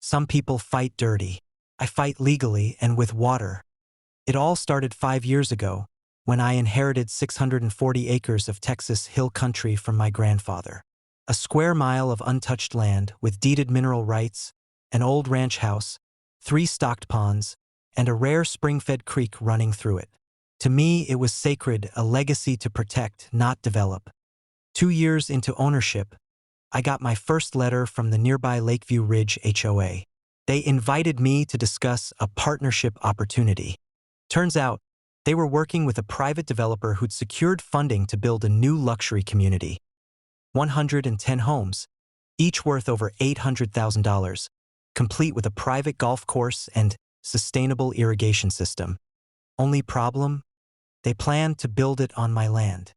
Some people fight dirty. I fight legally and with water. It all started 5 years ago, when I inherited 640 acres of Texas hill country from my grandfather. A square mile of untouched land with deeded mineral rights, an old ranch house, 3 stocked ponds, and a rare spring-fed creek running through it. To me, it was sacred, a legacy to protect, not develop. 2 years into ownership, I got my first letter from the nearby Lakeview Ridge HOA. They invited me to discuss a partnership opportunity. Turns out, they were working with a private developer who'd secured funding to build a new luxury community. 110 homes, each worth over $800,000, complete with a private golf course and sustainable irrigation system. Only problem? They planned to build it on my land.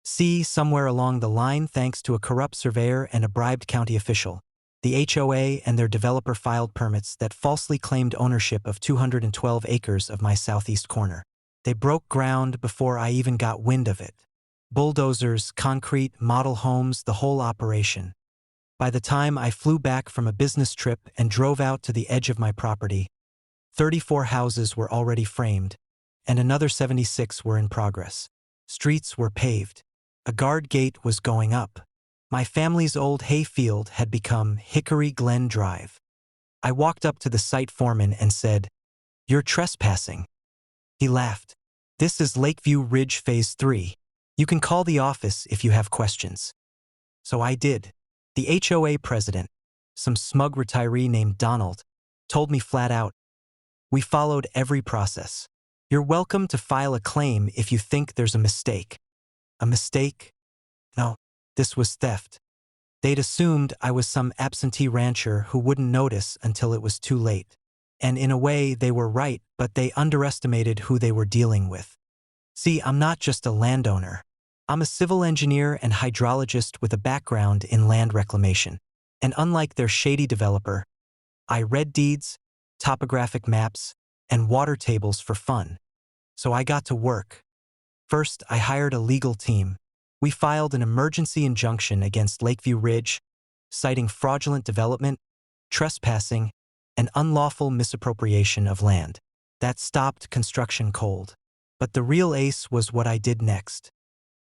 See, somewhere along the line, thanks to a corrupt surveyor and a bribed county official, the HOA and their developer filed permits that falsely claimed ownership of 212 acres of my southeast corner. They broke ground before I even got wind of it. Bulldozers, concrete, model homes, the whole operation. By the time I flew back from a business trip and drove out to the edge of my property, 34 houses were already framed, and another 76 were in progress. Streets were paved. A guard gate was going up. My family's old hayfield had become Hickory Glen Drive. I walked up to the site foreman and said, "You're trespassing." He laughed. "This is Lakeview Ridge Phase 3. You can call the office if you have questions." So I did. The HOA president, some smug retiree named Donald, told me flat out, "We followed every process. You're welcome to file a claim if you think there's a mistake." A mistake? No, this was theft. They'd assumed I was some absentee rancher who wouldn't notice until it was too late. And in a way, they were right, but they underestimated who they were dealing with. See, I'm not just a landowner. I'm a civil engineer and hydrologist with a background in land reclamation. And unlike their shady developer, I read deeds, topographic maps, and water tables for fun. So I got to work. First, I hired a legal team. We filed an emergency injunction against Lakeview Ridge, citing fraudulent development, trespassing, and unlawful misappropriation of land. That stopped construction cold. But the real ace was what I did next.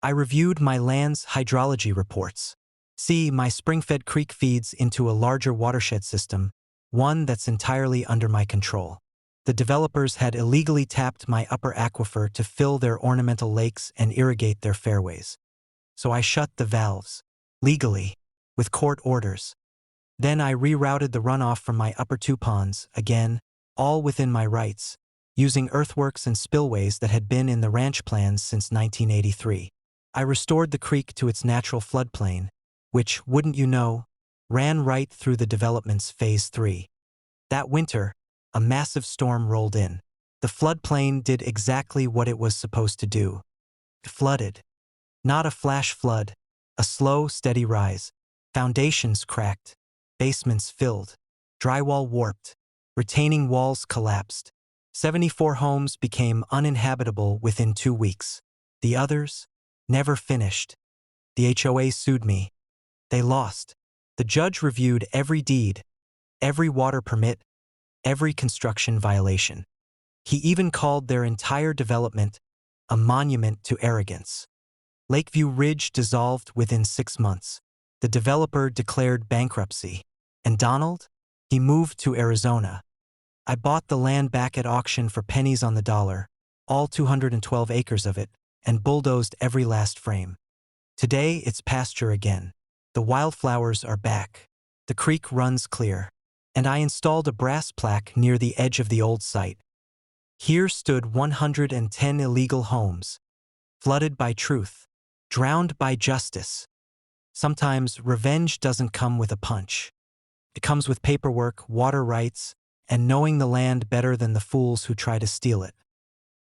I reviewed my land's hydrology reports. See, my spring-fed creek feeds into a larger watershed system, one that's entirely under my control. The developers had illegally tapped my upper aquifer to fill their ornamental lakes and irrigate their fairways. So I shut the valves, legally, with court orders. Then I rerouted the runoff from my upper 2 ponds, again, all within my rights, using earthworks and spillways that had been in the ranch plans since 1983. I restored the creek to its natural floodplain, which, wouldn't you know, ran right through the development's Phase 3. That winter, a massive storm rolled in. The floodplain did exactly what it was supposed to do. It flooded. Not a flash flood, a slow, steady rise. Foundations cracked, basements filled, drywall warped, retaining walls collapsed. 74 homes became uninhabitable within 2 weeks. The others never finished. The HOA sued me. They lost. The judge reviewed every deed, every water permit, every construction violation. He even called their entire development a monument to arrogance. Lakeview Ridge dissolved within 6 months. The developer declared bankruptcy. And Donald? He moved to Arizona. I bought the land back at auction for pennies on the dollar, all 212 acres of it, and bulldozed every last frame. Today, it's pasture again. The wildflowers are back. The creek runs clear. And I installed a brass plaque near the edge of the old site. Here stood 110 illegal homes, flooded by truth, drowned by justice. Sometimes revenge doesn't come with a punch. It comes with paperwork, water rights, and knowing the land better than the fools who try to steal it.